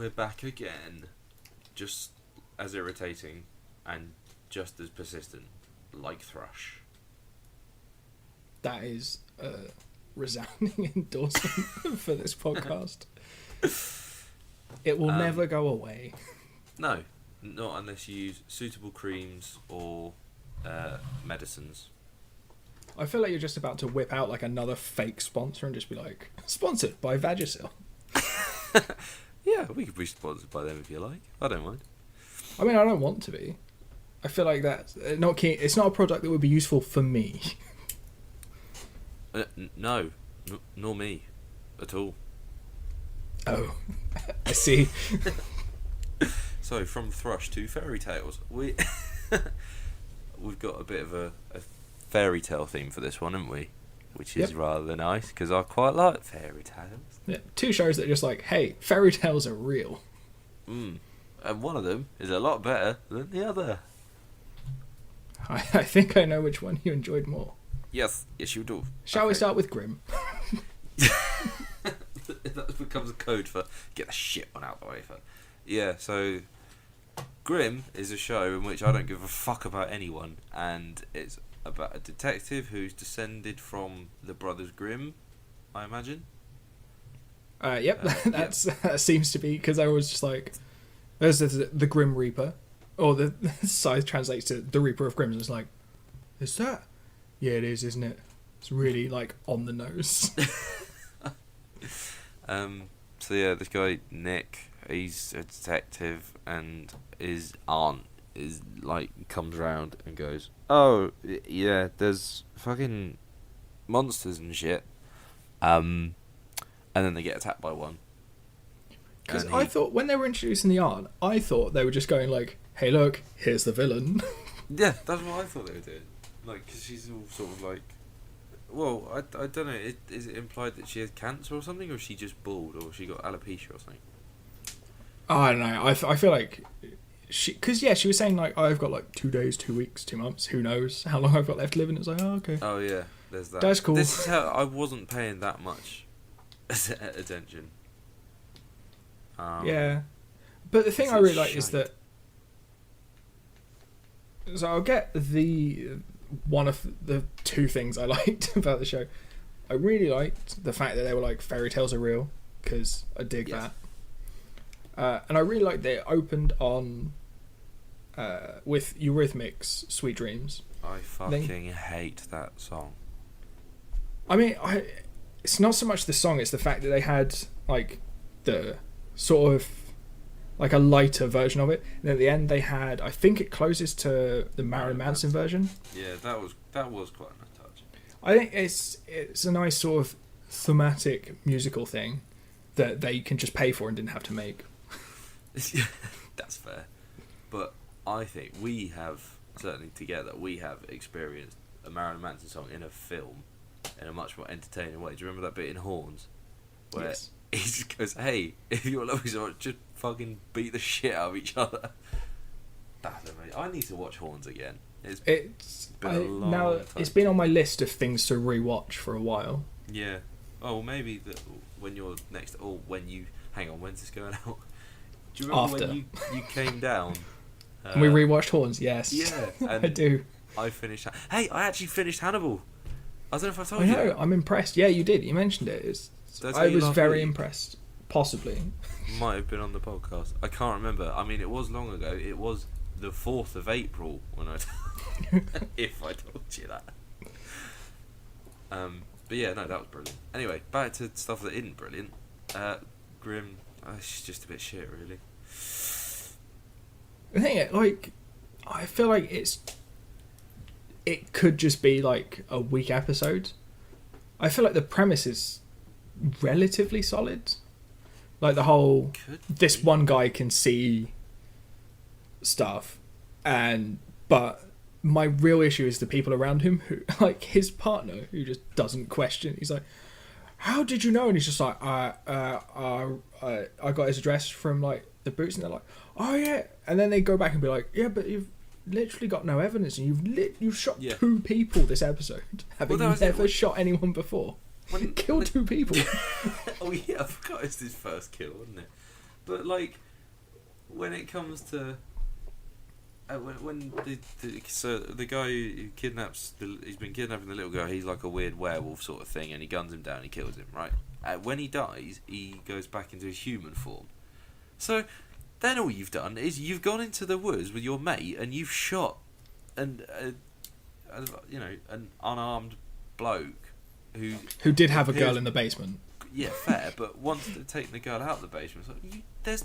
we're back again. Just as irritating and just as persistent, like Thrush. That is a resounding endorsement for this podcast. It will never go away. No, not unless you use suitable creams or medicines. I feel like you're just about to whip out like another fake sponsor and just be like, sponsored by Vagisil. Yeah, we could be sponsored by them if you like. I don't mind. I mean, I don't want to be. I feel like that's not key. It's not a product that would be useful for me. No, nor me, at all. Oh, I see. So from Thrush to fairy tales, we've got a bit of a fairy tale theme for this one, haven't we? Which is rather nice because I quite like fairy tales. Yeah, two shows that are just like, hey, fairy tales are real. And one of them is a lot better than the other. I think I know which one you enjoyed more. Yes, you do. Shall we start with Grimm? That becomes a code for get the shit one out of the way for. Yeah, so Grimm is a show in which I don't give a fuck about anyone, and it's about a detective who's descended from the brothers Grimm, I imagine. Yep, that seems to be, because I was just like, there's the Grim Reaper, or the scythe translates to the Reaper of Grimm, and it's like, is that? Yeah, it is, isn't it? It's really like on the nose. So yeah, this guy Nick, he's a detective, and his aunt is like comes around and goes, "Oh yeah, there's fucking monsters and shit," and then they get attacked by one. Because I thought when they were introducing the aunt, I thought they were just going like, "Hey, look, here's the villain." Yeah, that's what I thought they were doing. Like, because she's all sort of like, well, I don't know. Is it implied that she has cancer or something, or is she just bald, or she got alopecia or something? Oh, I don't know. I feel like she was saying like, I've got like 2 days, 2 weeks, 2 months. Who knows how long I've got left to live? And it's like, oh, okay. Oh yeah, there's that. That's cool. This is how I wasn't paying that much attention. Yeah, but the thing I really like is that. So I'll get one of the two things I liked about the show. I really liked the fact that they were like fairy tales are real, because I dig that. And I really liked that it opened on with Eurythmics' Sweet Dreams. I fucking hate that song. I mean, it's not so much the song, it's the fact that they had like the sort of like a lighter version of it, and at the end they had, I think it closes to the Marilyn Manson version. Yeah, that was quite a nice touch. I think it's a nice sort of thematic musical thing that they can just pay for and didn't have to make. That's fair, but I think we have certainly together experienced a Marilyn Manson song in a film in a much more entertaining way. Do you remember that bit in Horns where he just goes, "Hey, if you're loving someone, just fucking beat the shit out of each other." That's amazing. I need to watch Horns again. It's been a long time. It's been on my list of things to rewatch for a while. Yeah. Oh, well, maybe when you're next, or when you hang on, when's this going out? Do you remember After. when you came down? And we rewatched Horns, yes. Yeah, and I do. I finished. Hey, I actually finished Hannibal. I don't know if I told I you. know. I'm impressed. Yeah, you did. You mentioned it. I was very impressed. Possibly. Might have been on the podcast. I can't remember. I mean, it was long ago. It was the 4th of April when I, if I told you that. But yeah, no, that was brilliant. Anyway, back to stuff that isn't brilliant. Grimm, it's just a bit shit, really. The thing, like, I feel like it could just be like a weak episode. I feel like the premise is relatively solid. Like the whole, this one guy can see stuff, but my real issue is the people around him who, like his partner, who just doesn't question. He's like, "How did you know?" And he's just like, I got his address from like the boots," and they're like, "Oh yeah," and then they go back and be like, "Yeah, but you've literally got no evidence, and you've shot 2 people this episode, having never shot anyone before. Killed 2 people." Oh yeah, I forgot it's his first kill, wasn't it? But like, when it comes to when the guy who kidnaps he's been kidnapping the little girl. He's like a weird werewolf sort of thing, and he guns him down. He kills him, right? When he dies, he goes back into his human form. So then all you've done is you've gone into the woods with your mate and you've shot an unarmed bloke who did have a girl in the basement. Yeah, fair. But once they've taken the girl out of the basement, it's like,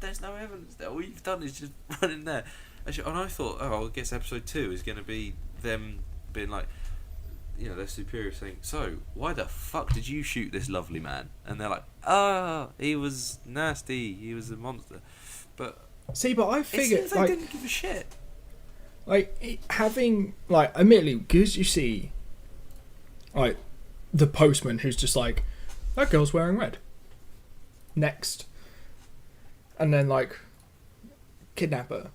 there's no evidence there. All you've done is just run in there. And I thought, I guess episode 2 is going to be them being like, their superior saying, so, why the fuck did you shoot this lovely man? And they're like, he was nasty, he was a monster. But see, but I figured it seems they didn't give a shit. Like, having, like, admittedly, because you see, like, the postman who's just like, that girl's wearing red. Next. And then, like, kidnapper.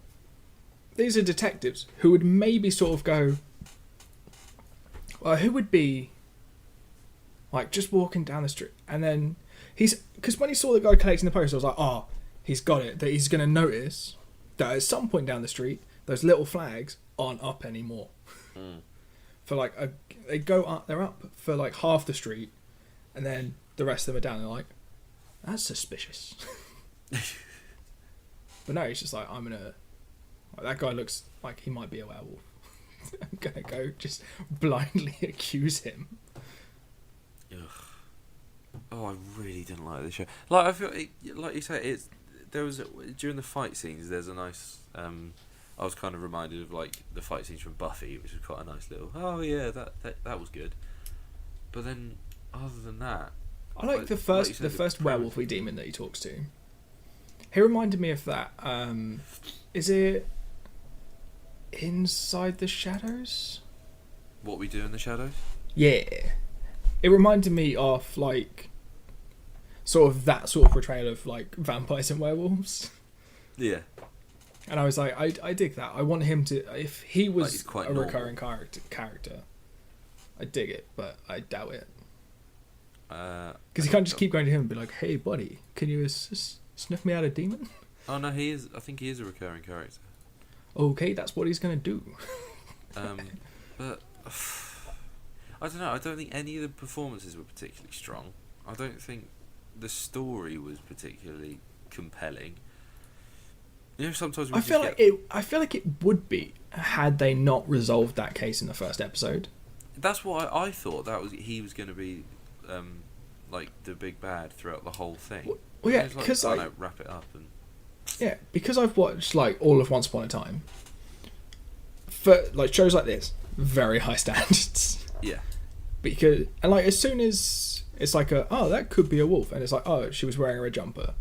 These are detectives who would maybe sort of go, well, who would be, like, just walking down the street. And then because when he saw the guy collecting the post, I was like, oh, he's got it. That he's going to notice that at some point down the street, those little flags aren't up anymore. For like, they go up, they're up for like half the street, and then the rest of them are down. And they're like, that's suspicious. But no, he's just like, that guy looks like he might be a werewolf. I'm gonna go just blindly accuse him. Ugh. Oh, I really didn't like this show. Like, I feel like you say, during the fight scenes. There's a nice. I was kind of reminded of like the fight scenes from Buffy, which was quite a nice little. Oh yeah, that was good. But then, other than that, I like the first werewolfy demon that he talks to. He reminded me of that. Is it Inside the Shadows? What We Do in the Shadows? Yeah. It reminded me of, like, sort of that sort of portrayal of, like, vampires and werewolves. Yeah. And I was like, I dig that. I want him to, if he was quite a normal. recurring character, I dig it, but I doubt it. Because you can't just keep going to him and be like, hey, buddy, can you sniff me out a demon? Oh, no, he is. I think he is a recurring character. Okay, that's what he's going to do. But I don't know. I don't think any of the performances were particularly strong. I don't think the story was particularly compelling. Sometimes I feel like it would be had they not resolved that case in the first episode. That's what I thought. He was going to be like the big bad throughout the whole thing. Well, yeah, because wrap it up and. Yeah, because I've watched like all of Once Upon a Time. For like shows like this, very high standards. Yeah. Because like as soon as it's like that could be a wolf, and it's like she was wearing a red jumper.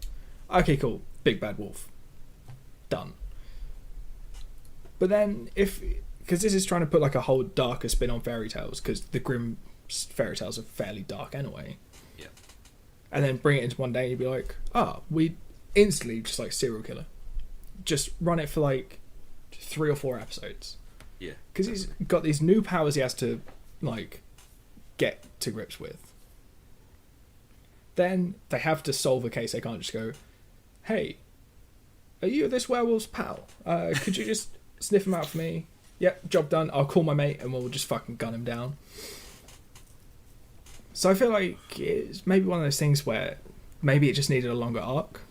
Okay, cool, big bad wolf. Done. But then because this is trying to put like a whole darker spin on fairy tales, because the Grimm fairy tales are fairly dark anyway. Yeah. And then bring it into one day, and you'd be like, we instantly just like serial killer. Just run it for like 3 or 4 episodes. Yeah. Because he's got these new powers he has to like get to grips with. Then they have to solve a case. They can't just go, hey, are you this werewolf's pal? Could you just sniff him out for me? Yep, job done. I'll call my mate and we'll just fucking gun him down. So I feel like it's maybe one of those things where maybe it just needed a longer arc.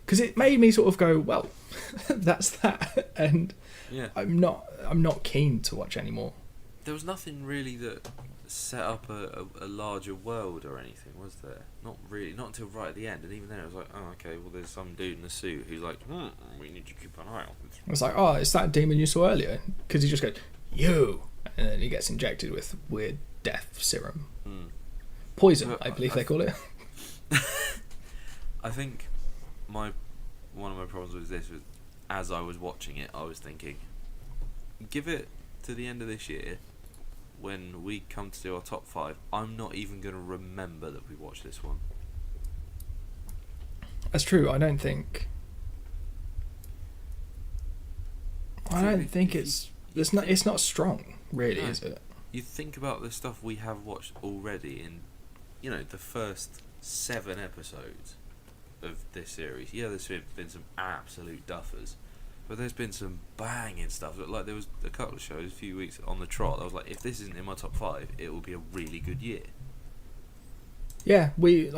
Because it made me sort of go, well, that's that. And yeah. I'm not keen to watch anymore. There was nothing really that set up a larger world or anything, was there? Not really, not until right at the end. And even then it was like, oh, okay, well, there's some dude in a suit who's like, we need to keep an eye on this. It's like, it's that demon you saw earlier. Because he just goes, you! And then he gets injected with weird death serum. Poison, I believe they call it. I think one of my problems with this was, as I was watching it, I was thinking, give it to the end of this year, when we come to do our top 5, I'm not even going to remember that we watched this one. That's true. I don't think it's not strong, really, is it? You think about the stuff we have watched already in, the first 7 episodes. of this series, yeah, there's been some absolute duffers, but there's been some banging stuff. Like there was a couple of shows a few weeks on the trot. I was like, if this isn't in my top 5, it will be a really good year. Yeah, there's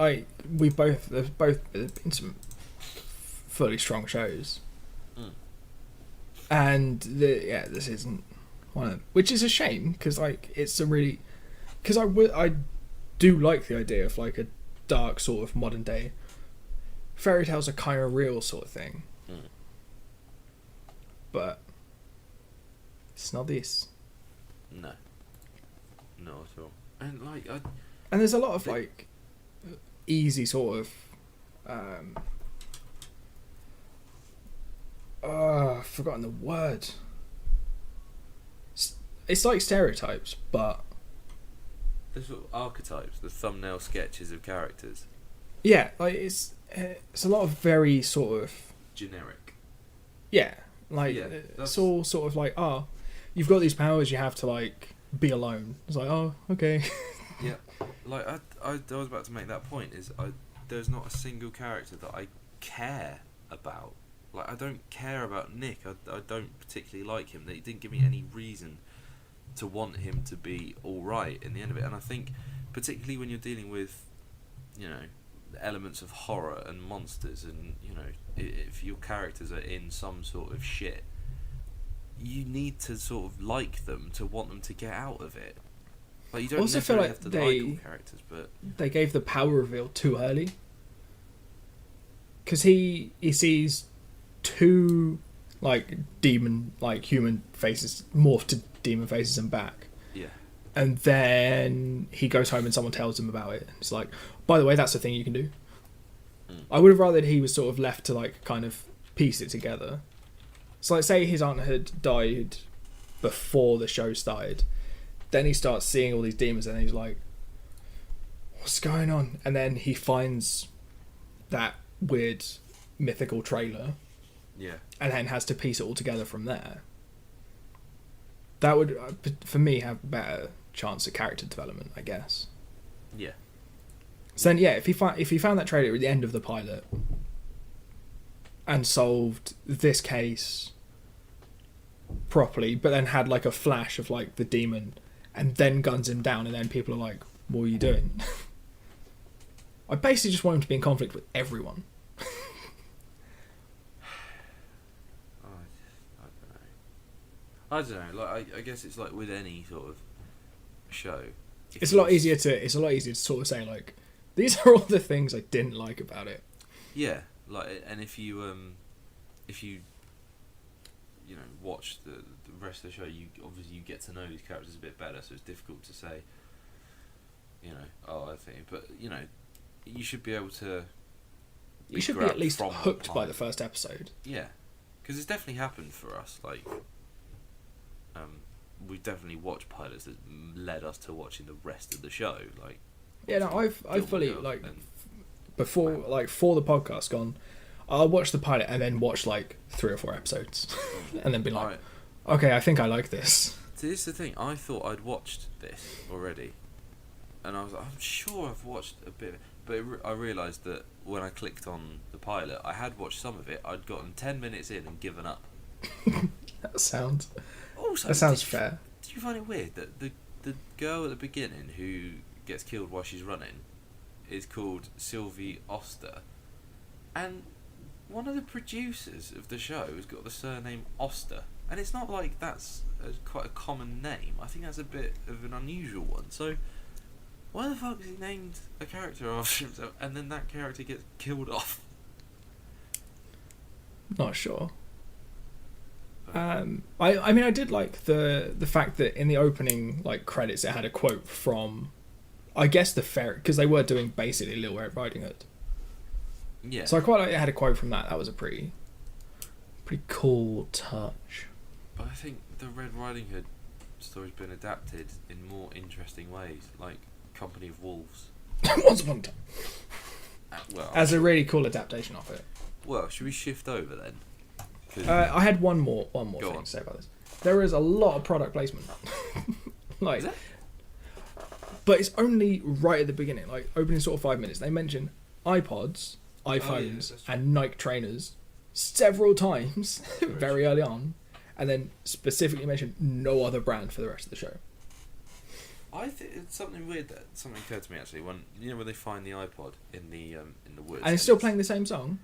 both been some fully strong shows, and this isn't one of them, which is a shame because like it's a really I do like the idea of like a dark sort of modern day fairy tales are kind of real sort of thing, but it's not this. No, not at all. And like and there's a lot of like easy sort of I've forgotten the word. It's like stereotypes, but the sort of archetypes, the thumbnail sketches of characters. Yeah, like it's a lot of very sort of Generic. Yeah, like it's all sort of like, oh, you've got these powers, you have to like be alone. It's like, oh, okay. Yeah, like I was about to make that point. There's not a single character that I care about. Like I don't care about Nick. I don't particularly like him. They didn't give me any reason to want him to be all right in the end of it. And I think, particularly when you're dealing with, elements of horror and monsters, and if your characters are in some sort of shit, you need to sort of like them to want them to get out of it. Like you don't also feel necessarily like have to like all characters, but they gave the power reveal too early. Because he sees two like demon, like human faces morph to demon faces and back. Yeah. And then he goes home and someone tells him about it. It's like, by the way, that's the thing you can do. I would have rather he was sort of left to like kind of piece it together. So like say his aunt had died before the show started. Then he starts seeing all these demons and he's like, what's going on? And then he finds that weird mythical trailer. Yeah. And then has to piece it all together from there. That would, for me, have a better chance of character development, I guess. Yeah. So then, yeah, if he found that trailer at the end of the pilot and solved this case properly, but then had like a flash of like the demon and then guns him down, and then people are like, what are you doing? I basically just want him to be in conflict with everyone. I don't know. Like I guess it's like with any sort of show. It's a lot easier to sort of say like, these are all the things I didn't like about it. Yeah, like, and if you watch the rest of the show, you obviously get to know these characters a bit better. So it's difficult to say, I think, but you should be able to. You should be at least hooked by the first episode. Yeah, because it's definitely happened for us. Like, we've definitely watched pilots that led us to watching the rest of the show. Like, yeah, no, I've fully like before like for the podcast gone. I'll watch the pilot and then watch like 3 or 4 episodes, and then be like, okay, I think I like this. So here's the thing: I thought I'd watched this already, and I was like, I'm sure I've watched a bit, but I realised that when I clicked on the pilot, I had watched some of it. I'd gotten 10 minutes in and given up. That sounds fair. Did you find it weird that the girl at the beginning who gets killed while she's running is called Sylvie Oster, and one of the producers of the show has got the surname Oster, and it's not like that's quite a common name. I think that's a bit of an unusual one. So why the fuck has he named a character after himself and then that character gets killed off? Not sure. I mean, I did like the fact that in the opening like credits it had a quote from, I guess, the fairy, because they were doing basically Little Red Riding Hood. Yeah. So I quite like it had a quote from that. That was a pretty cool touch. But I think the Red Riding Hood story's been adapted in more interesting ways, like Company of Wolves. Once upon a time. As a sure. really cool adaptation of it. Well, should we shift over then? I had one more thing to say about this. There is a lot of product placement. Like, is it? But it's only right at the beginning, like opening sort of 5 minutes. They mention iPods, iPhones that's true. and Nike trainers several times very early on, and then specifically mentioned no other brand for the rest of the show. I think it's something weird that something occurred to me actually when they find the iPod in the woods And it's still playing the same song.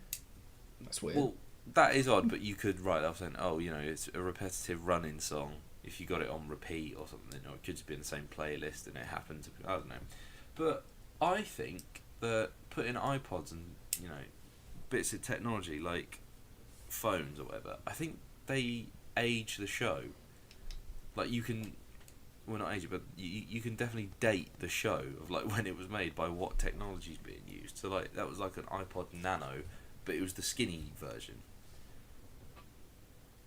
That's weird. Well, that is odd, but you could write that off saying, it's a repetitive running song. If you got it on repeat or something, or it could just be in the same playlist and it happened to be, I don't know. But I think that putting iPods and, bits of technology like phones or whatever, I think they age the show. Like you can, well not age it, but you can definitely date the show of like when it was made by what technology's being used. So like that was like an iPod Nano, but it was the skinny version.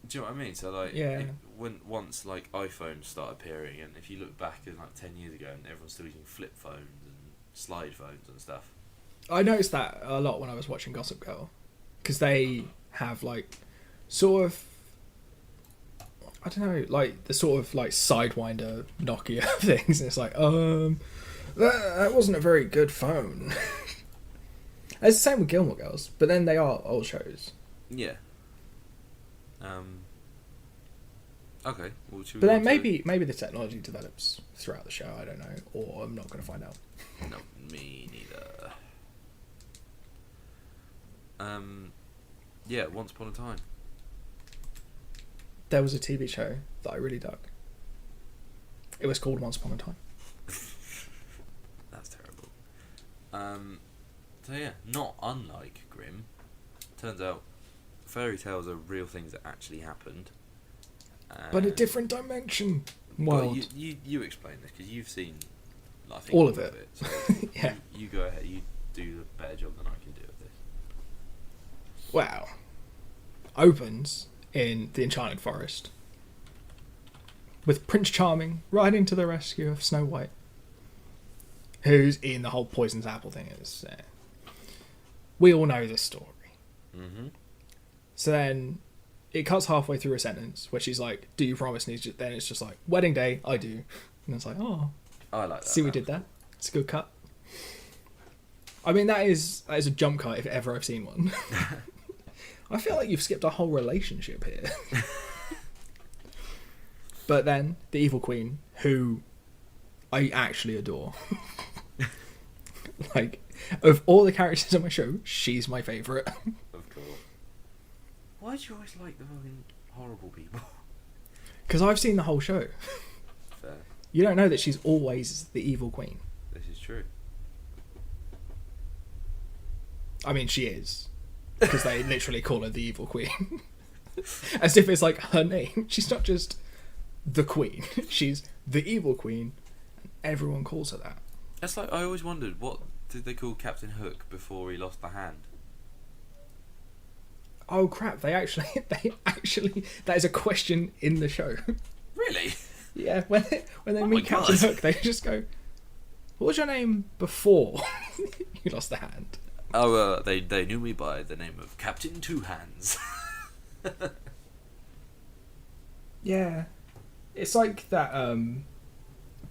Do you know what I mean? So like, yeah. Once like iPhones start appearing, and if you look back at like 10 years ago, and everyone's still using flip phones and slide phones and stuff. I noticed that a lot when I was watching Gossip Girl, because they have like sort of, I don't know, like the sort of like Sidewinder Nokia things, and it's like, that wasn't a very good phone. It's the same with Gilmore Girls, but then they are old shows. Yeah. Okay. Well, but then maybe the technology develops throughout the show. I don't know, or I'm not going to find out. No, me neither. Yeah. Once Upon a Time. There was a TV show that I really dug. It was called Once Upon a Time. That's terrible. So yeah, not unlike Grimm. Turns out fairy tales are real things that actually happened. But a different dimension. Well, you explain this because you've seen, I think, all of it. So yeah. You go ahead. You do a better job than I can do of this. Wow. Opens in the Enchanted Forest with Prince Charming riding to the rescue of Snow White, who's eating the whole poisonous apple thing. We all know this story. Mm-hmm. So then it cuts halfway through a sentence where she's like, "Do you promise?" And then it's just like, "Wedding day, I do." And it's like, oh, I like that. See, we did that. It's a good cut. I mean, that is a jump cut if ever I've seen one. I feel like you've skipped a whole relationship here. But then the evil queen, who I actually adore. Like, of all the characters on my show, she's my favourite. Of course. Why do you always like the fucking horrible people? Because I've seen the whole show. Fair. You don't know that she's always the evil queen. This is true. I mean, she is. Because they literally call her the evil queen. As if it's like her name. She's not just the queen. She's the evil queen. And everyone calls her that. That's like, I always wondered, what did they call Captain Hook before he lost the hand? Oh crap, they actually, that is a question in the show. Really? Yeah, when they Oh meet my Captain God. Hook, they just go, "What was your name before you lost the hand?" Oh, they knew me by the name of Captain Two Hands. Yeah. It's like that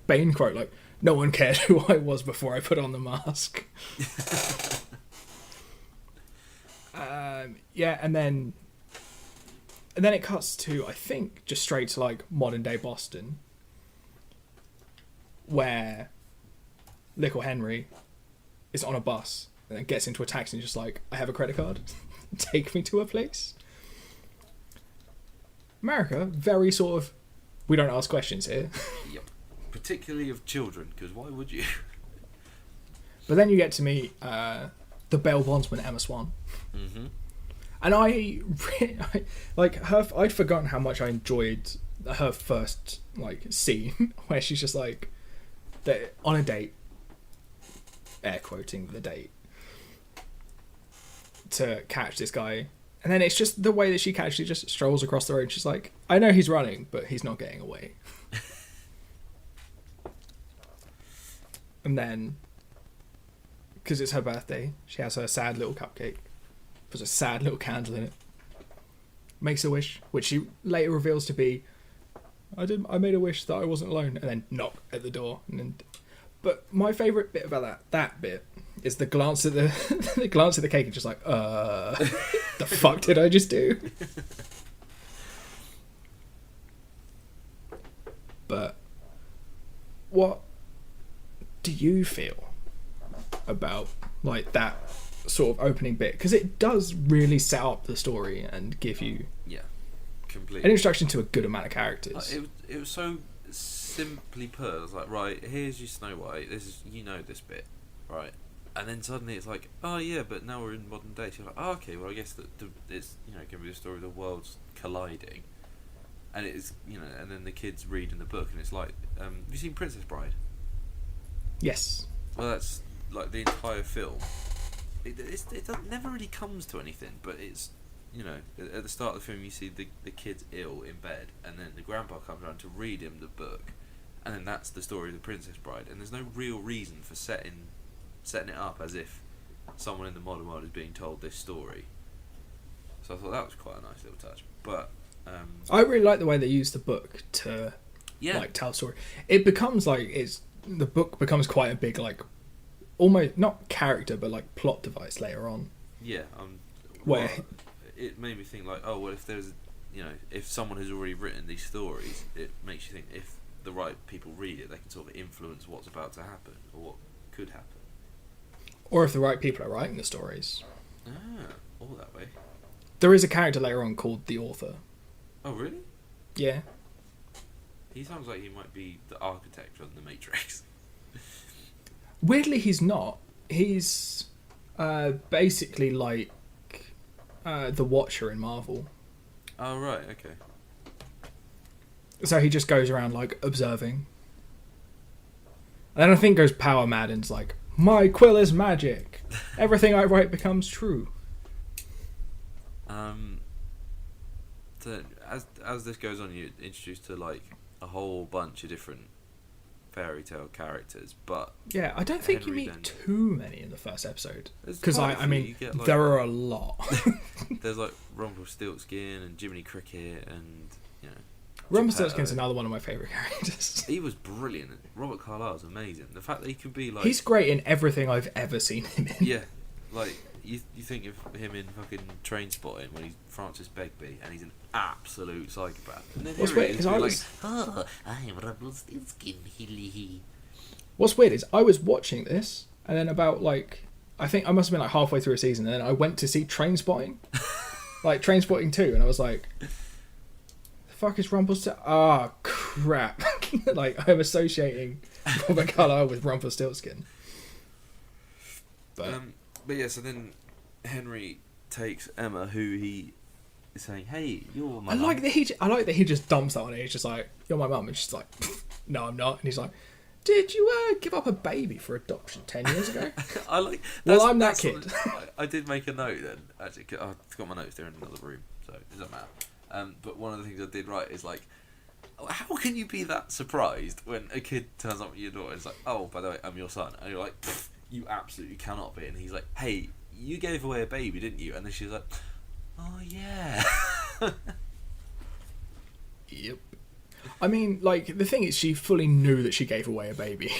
Bane quote, like, "No one cared who I was before I put on the mask." Yeah, and then it cuts to, I think, just straight to like modern day Boston, where little Henry is on a bus and then gets into a taxi and just like, "I have a credit card, take me to a place." America, very sort of, we don't ask questions here. Yep. Particularly of children, because why would you? But then you get to meet the bail bondsman Emma Swan. Mm-hmm. And I like her. I'd forgotten how much I enjoyed her first like scene where she's just like on a date, air quoting the date, to catch this guy, and then it's just the way that she casually just strolls across the road. She's like, "I know he's running, but he's not getting away." And then, because it's her birthday, she has her sad little cupcake. Puts a sad little candle in it. Makes a wish, which she later reveals to be, I made a wish that I wasn't alone, and then knock at the door. But my favourite bit about that bit is the glance at the the glance at the cake and just like, the fuck did I just do? But what do you feel about like that sort of opening bit? Because it does really set up the story and give you completely an introduction to a good amount of characters. It was so simply put. I was like, right, here's your Snow White. This is, you know, this bit, right? And then suddenly it's like, oh yeah, but now we're in modern day. So you're like, oh, okay, well I guess that it's, you know, going to be the story of the worlds colliding, and it's, you know, and then the kids read in the book, and it's like, have you seen Princess Bride? Yes. Well, that's like the entire film. It never really comes to anything, but it's, you know, at the start of the film you see the kid's ill in bed, and then the grandpa comes around to read him the book, and then that's the story of the Princess Bride, and there's no real reason for setting it up as if someone in the modern world is being told this story. So I thought that was quite a nice little touch. But I really like the way they use the book to like tell a story. It becomes like the book becomes quite a big like almost not character but like plot device later on. Yeah, where it made me think like, oh well, if there's, you know, if someone has already written these stories, it makes you think if the right people read it, they can sort of influence what's about to happen or what could happen. Or if the right people are writing the stories. All that way. There is a character later on called the author. Oh, really? Yeah. He sounds like he might be the architect of the Matrix. Weirdly, he's not. He's basically like the Watcher in Marvel. Oh, right, okay. So he just goes around like observing. And then I think goes power mad and's like, my quill is magic. Everything I write becomes true. So as this goes on, you're introduced to like a whole bunch of different fairy tale characters, but yeah, I don't think Henry you meet too many in the first episode because I mean get, like, there are a lot. There's like Rumpelstiltskin and Jiminy Cricket and, you know, Rumpelstiltskin's another one of my favourite characters. He was brilliant. Robert Carlyle's amazing. The fact that he could be like, he's great in everything I've ever seen him in. Yeah, like you think of him in fucking Train Spotting when he's Francis Begbie and he's an absolute psychopath. And then What's here he weird is is being I like, was oh, I'm Rumpelstiltskin, hilly. What's weird is I was watching this and then about like I think I must have been like halfway through a season and then I went to see Train Spotting, like Train Spotting 2, and I was like, the fuck is Rumpelstiltskin? Ah, crap. Like I'm associating Robert Carlyle with Rumpelstiltskin. But yeah, so then Henry takes Emma, who he is saying, "Hey, you're my I mum." like that he just dumps that on her. He's just like, "You're my mum," and she's like, "No, I'm not." And he's like, "Did you give up a baby for adoption 10 years ago?" I like. Well, I'm that kid. I did make a note then. Actually, 'cause I forgot my notes. They're in another room, so it doesn't matter. But one of the things I did write is like, how can you be that surprised when a kid turns up at your door and is like, "Oh, by the way, I'm your son," and you're like, "You absolutely cannot be." And he's like, "Hey, you gave away a baby, didn't you?" And then she's like, "Oh yeah." Yep. I mean, like the thing is, she fully knew that she gave away a baby,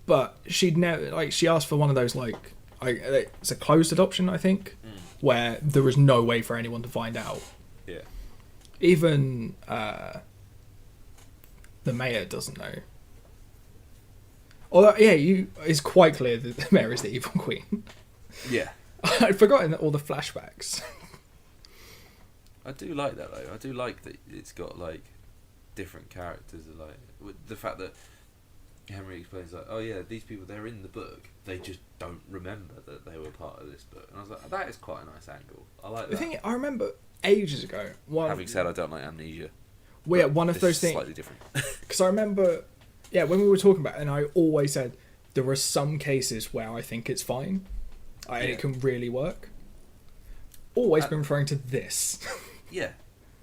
but she'd never like she asked for one of those like it's a closed adoption, I think, where there was no way for anyone to find out. Yeah. Even the mayor doesn't know. Although, yeah, it's quite clear that the mayor is the evil queen. Yeah. I'd forgotten all the flashbacks. I do like that though. I do like that it's got like different characters. Like with the fact that Henry explains like, oh yeah, these people, they're in the book. They just don't remember that they were part of this book. And I was like, that is quite a nice angle. I like that. The thing I remember ages ago. Having said I don't like Amnesia. Well, yeah, one of those things. Slightly different. Because I remember, yeah, when we were talking about it, and I always said there are some cases where I think it's fine, and it can really work. Always been referring to this. Yeah,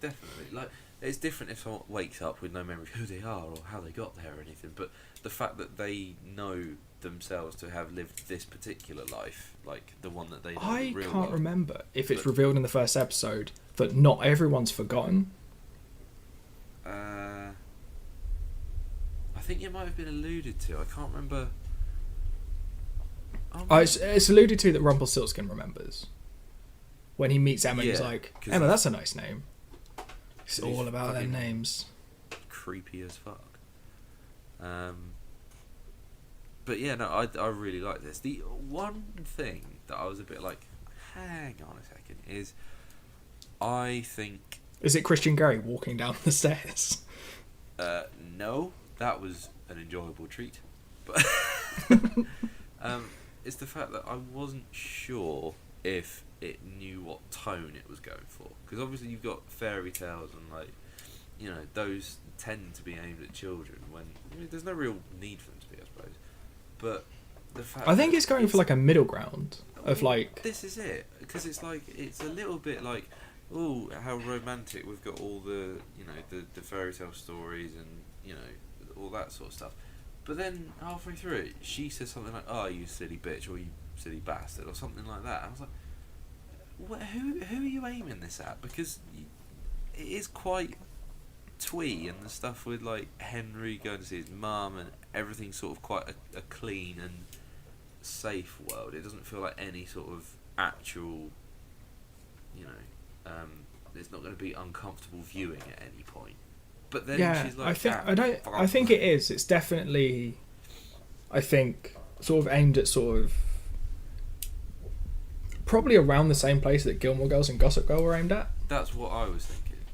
definitely. Like, it's different if someone wakes up with no memory of who they are or how they got there or anything, but the fact that they know themselves to have lived this particular life, like the one that they know I the real can't world. remember if it's revealed in the first episode that not everyone's forgotten. I think it might have been alluded to. I can't remember. It's alluded to that Rumpelstiltskin remembers when he meets Emma. He's like, Emma, that's a nice name. It's all about their names. Creepy as fuck. But yeah, no, I really like this. The one thing that I was a bit like, hang on a second, is I think... Is it Christian Grey walking down the stairs? No, that was an enjoyable treat. But it's the fact that I wasn't sure if it knew what tone it was going for. Because obviously you've got fairy tales and, like, you know, those tend to be aimed at children when there's no real need for them to be, I suppose. But the fact I think it's going for like a middle ground of like... This is it. Because it's like, it's a little bit like, oh, how romantic, we've got all the, you know, the fairy tale stories and, you know, all that sort of stuff. But then halfway through it, she says something like, "Oh, you silly bitch," or "You silly bastard," or something like that. And I was like, who are you aiming this at? Because it is quite twee, and the stuff with like Henry going to see his mum and everything's sort of quite a clean and safe world. It doesn't feel like any sort of actual, you know, it's not going to be uncomfortable viewing at any point. But then she's like, I think it is. It's definitely, I think, sort of aimed at sort of probably around the same place that Gilmore Girls and Gossip Girl were aimed at. That's what I was thinking.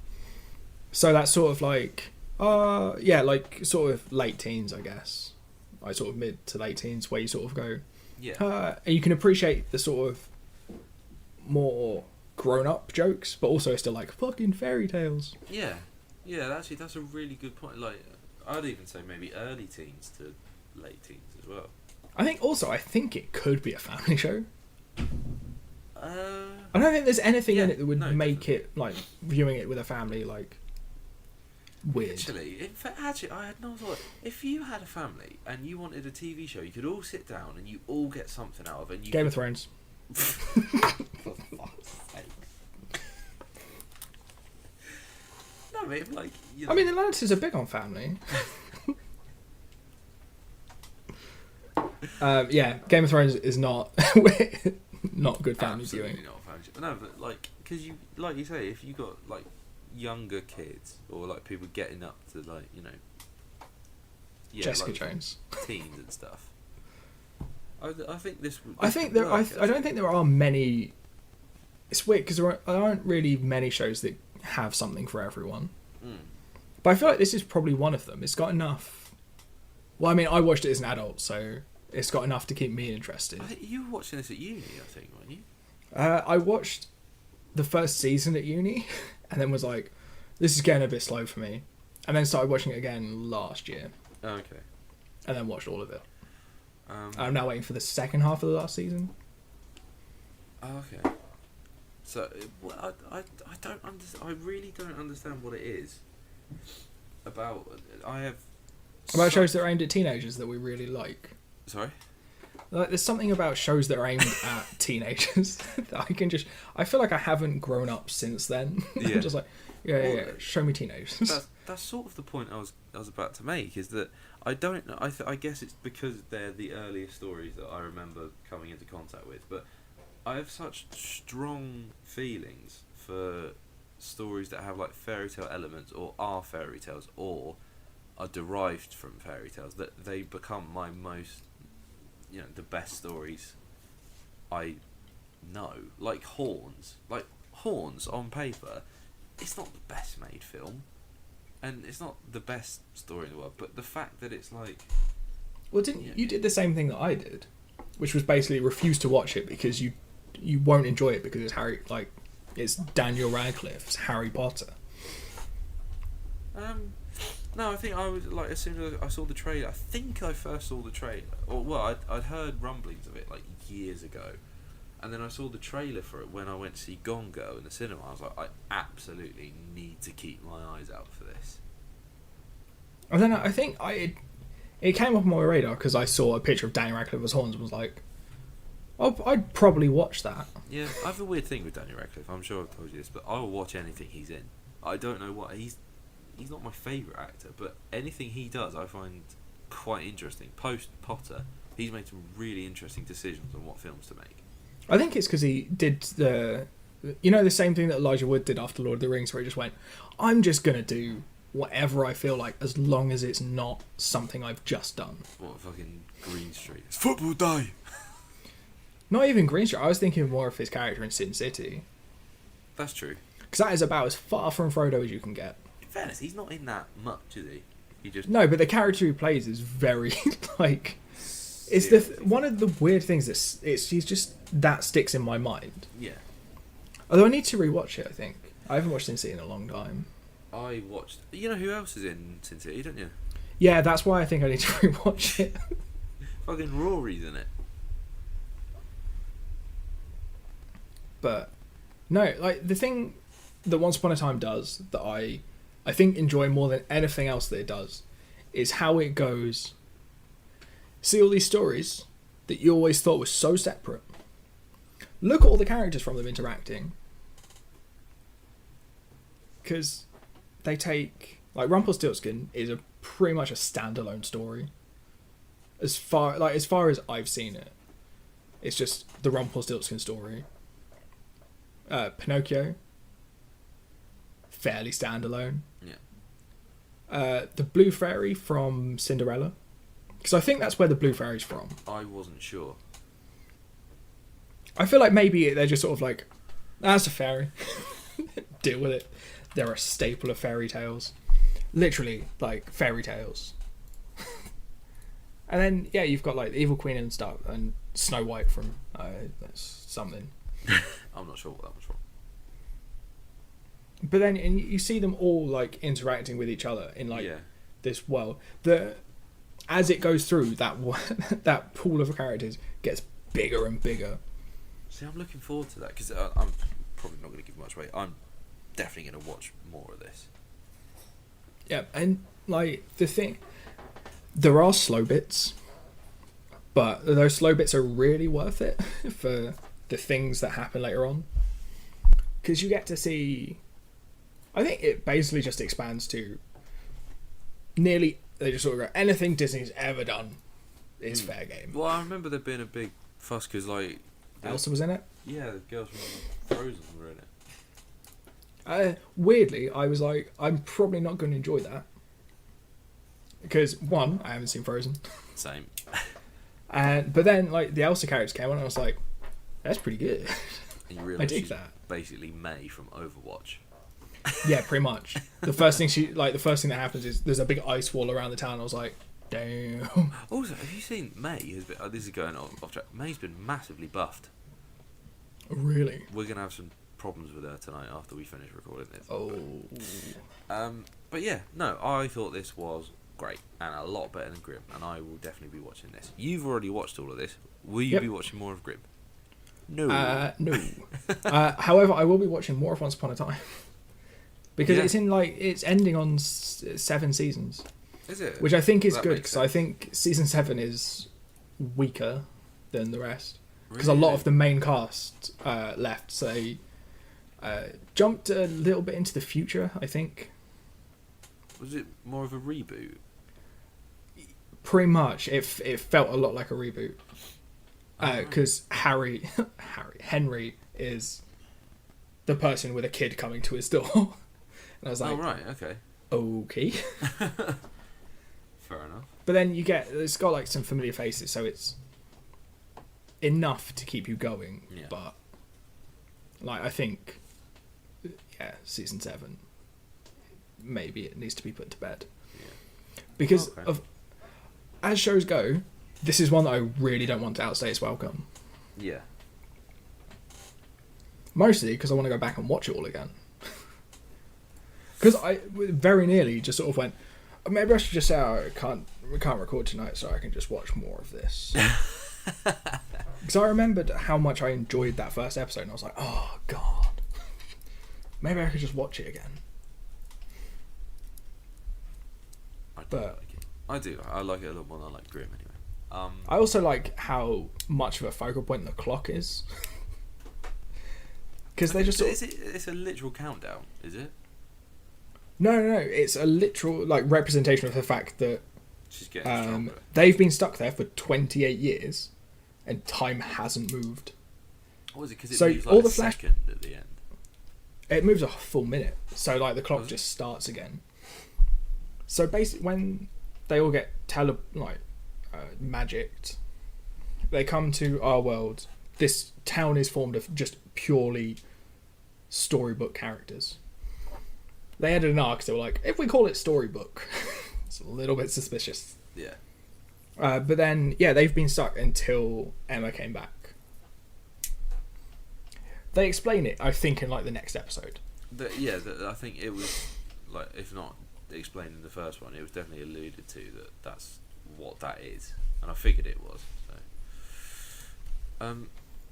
So that's sort of like, like sort of late teens, I guess, like sort of mid to late teens, where you sort of go, and you can appreciate the sort of more grown-up jokes, but also still like fucking fairy tales. Yeah, actually, that's a really good point. Like, I'd even say maybe early teens to late teens as well. I think it could be a family show. I don't think there's anything in it that would make definitely. it, like, viewing it with a family, like, weird. Actually, I had no thought. If you had a family and you wanted a TV show, you could all sit down and you all get something out of it. And Game of Thrones. For fuck's sake. No, I mean, like, you know. I mean, the Lannisters are big on family. Game of Thrones is not not good family Absolutely viewing. not family show. No, but like, because you, like you say, if you got like younger kids or like people getting up to like, you know, Jessica like, Jones, teens and stuff. I think this would. I think there. I don't think there are many. It's weird because there aren't really many shows that have something for everyone. But I feel like this is probably one of them. It's got enough. Well, I mean, I watched it as an adult, so it's got enough to keep me interested. I think you were watching this at uni, I think, weren't you? I watched the first season at uni, and then was like, "This is getting a bit slow for me," and then started watching it again last year. Oh, okay. And then watched all of it. I'm now waiting for the second half of the last season. Oh, okay. So, well, I don't understand. I really don't understand what it is about. About shows that are aimed at teenagers that we really like. Sorry? Like, there's something about shows that are aimed at teenagers that I feel like I haven't grown up since then. Yeah. I'm just like, show me teenagers. That's sort of the point I was about to make, is that I don't know. I guess it's because they're the earliest stories that I remember coming into contact with, but I have such strong feelings for stories that have like fairy tale elements or are fairy tales or are derived from fairy tales that they become my most, you know, the best stories I know. Like Horns on paper, it's not the best made film and it's not the best story in the world, but the fact that it's like, well, you did the same thing that I did, which was basically refuse to watch it because you won't enjoy it because it's Daniel Radcliffe's Harry Potter. No, I think I was like, as soon as I saw the trailer, I think I first saw the trailer, or well, I'd heard rumblings of it like years ago, and then I saw the trailer for it when I went to see Gone Girl in the cinema. I was like, I absolutely need to keep my eyes out for this. And then I think it came up on my radar because I saw a picture of Daniel Radcliffe as Horns and was like, I'd probably watch that. Yeah, I have a weird thing with Daniel Radcliffe. I'm sure I've told you this, but I will watch anything he's in. I don't know what he's not my favourite actor, but anything he does I find quite interesting. Post Potter, He's made some really interesting decisions on what films to make. I think it's because he did the same thing that Elijah Wood did after Lord of the Rings, where he just went, I'm just gonna do whatever I feel like, as long as it's not something I've just done. What fucking Green Street? It's football day. Not even Green Street. I was thinking more of his character in Sin City. That's true. Because that is about as far from Frodo as you can get. In fairness, he's not in that much, is he? He just No, but the character he plays is very like. It's one of the weird things he's just that sticks in my mind. Yeah. Although I need to rewatch it. I think I haven't watched Sin City in a long time. I watched. You know who else is in Sin City, don't you? Yeah, that's why I think I need to rewatch it. Fucking Rory's in it. But no, like the thing that Once Upon a Time does that I think enjoy more than anything else that it does is how it goes. See all these stories that you always thought were so separate. Look at all the characters from them interacting. Because they take... Like, Rumpelstiltskin is pretty much a standalone story. As far as I've seen it. It's just the Rumpelstiltskin story. Pinocchio. Fairly standalone. Yeah. The Blue Fairy from Cinderella. Because I think that's where the Blue Fairy's from. I wasn't sure. I feel like maybe they're just sort of like, that's a fairy. Deal with it. They're a staple of fairy tales. Literally, like, fairy tales. And then, yeah, you've got, like, the Evil Queen and stuff, and Snow White from, that's something. I'm not sure what that was from. But then and you see them all, like, interacting with each other in, like, Yeah. this world. As it goes through, that pool of characters gets bigger and bigger. See, I'm looking forward to that, because I'm probably not going to give much away. I'm definitely going to watch more of this. Yeah, and, like, the thing... There are slow bits, but those slow bits are really worth it for the things that happen later on. Because you get to see... I think it basically just expands to nearly... They just sort of go, anything Disney's ever done is fair game. Well, I remember there being a big fuss, because, like... Elsa was in it? Yeah, the girls from Frozen were in it. Weirdly, I was like, I'm probably not going to enjoy that. Because, one, I haven't seen Frozen. Same. But then, like, the Elsa characters came on, and I was like, that's pretty good. And you I realise dig she's that. basically May from Overwatch. Yeah, pretty much. The first thing that happens is there's a big ice wall around the town. I was like, damn. Also, have you seen May? This is going off track. May's been massively buffed. Really? We're going to have some problems with her tonight after we finish recording this. Oh. But yeah, no, I thought this was great and a lot better than Grimm, and I will definitely be watching this. You've already watched all of this. Will you be watching more of Grimm? No. No. However, I will be watching more of Once Upon a Time. Because it's ending on 7 seasons. Is it? Which I think is That good, makes because I sense. think season 7 is weaker than the rest. Because Really? a lot of the main cast left, so they jumped a little bit into the future, I think. Was it more of a reboot? Pretty much. It felt a lot like a reboot. Because Henry is the person with a kid coming to his door. And I was like, oh, right, okay. Okay. Fair enough. But then it's got like some familiar faces, so it's enough to keep you going. Yeah. But like, I think, season 7, maybe it needs to be put to bed. Yeah. Because Okay. as shows go, this is one that I really don't want to outstay its welcome. Yeah. Mostly because I want to go back and watch it all again. Because I very nearly just sort of went, maybe I should just say we can't record tonight, so I can just watch more of this. Because I remembered how much I enjoyed that first episode, and I was like, oh god, maybe I could just watch it again. I do But- like it. I do. I like it a lot more than I like Grimm anyway. I also like how much of a focal point the clock is. Because they just sort of... It's a literal countdown, is it? No. It's a literal like representation of the fact that She's getting stronger. They've been stuck there for 28 years, and time hasn't moved. What is it? Because it So moves all like the a flash- second at the end. It moves a full minute, so like the clock Does it? just starts again. So basically, when they all get magicked, they come to our world. This town is formed of just purely storybook characters. They added an arc. They were like, if we call it storybook, it's a little bit suspicious. Yeah. But then, yeah, they've been stuck until Emma came back. They explain it, I think, in like the next episode. I think it was like, if not explained in the first one, it was definitely alluded to that that's what that is, and I figured it was. So.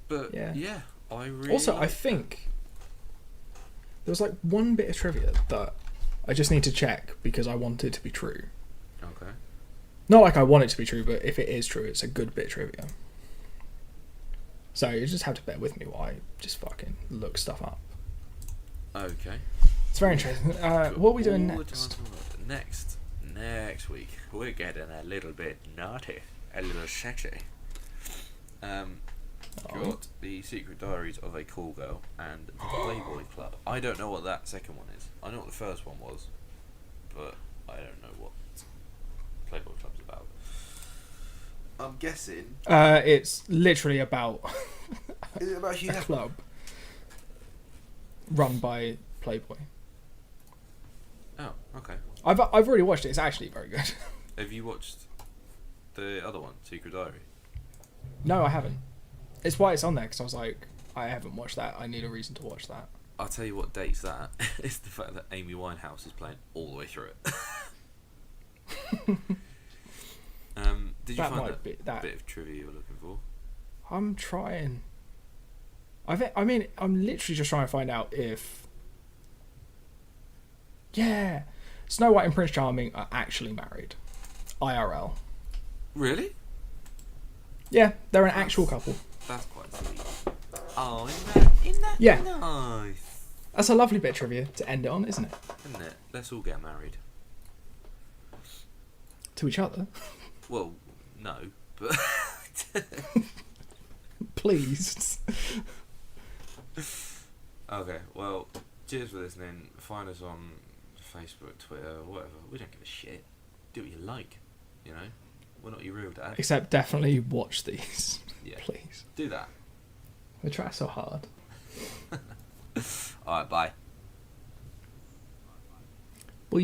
But yeah, I really. Also, I think there was like one bit of trivia that I just need to check because I want it to be true. Okay. Not like I want it to be true, but if it is true, it's a good bit of trivia. So you just have to bear with me while I just fucking look stuff up. Okay. It's very interesting. What are we doing next? Next week, we're getting a little bit naughty, a little sexy. Got the Secret Diaries of a Call Girl and the Playboy Club. I don't know what that second one is. I know what the first one was, but I don't know what Playboy Club's about. I'm guessing. It's literally about Is it about Hugh a Hefner? club run by Playboy. Oh, okay. I've already watched it. It's actually very good. Have you watched the other one, Secret Diary? No, I haven't. It's why it's on there because I was like, I haven't watched that. I need a reason to watch that. I'll tell you what dates that. It's the fact that Amy Winehouse is playing all the way through it. Did you That find might be that. bit of trivia you were looking for? I'm trying. I mean, I'm literally just trying to find out if. Yeah, Snow White and Prince Charming are actually married, IRL. Really? Yeah, they're an actual couple. That's quite sweet. Oh, isn't that Yeah. nice? That's a lovely bit of trivia to end it on, isn't it? Isn't it? Let's all get married. To each other. Well, no, but Please. okay. Well, cheers for listening. Find us on Facebook, Twitter, whatever. We don't give a shit. Do what you like. You know, we're not your real dad. Except definitely watch these. Yeah. Please. Do that. We try so hard. All right. Bye. Bye.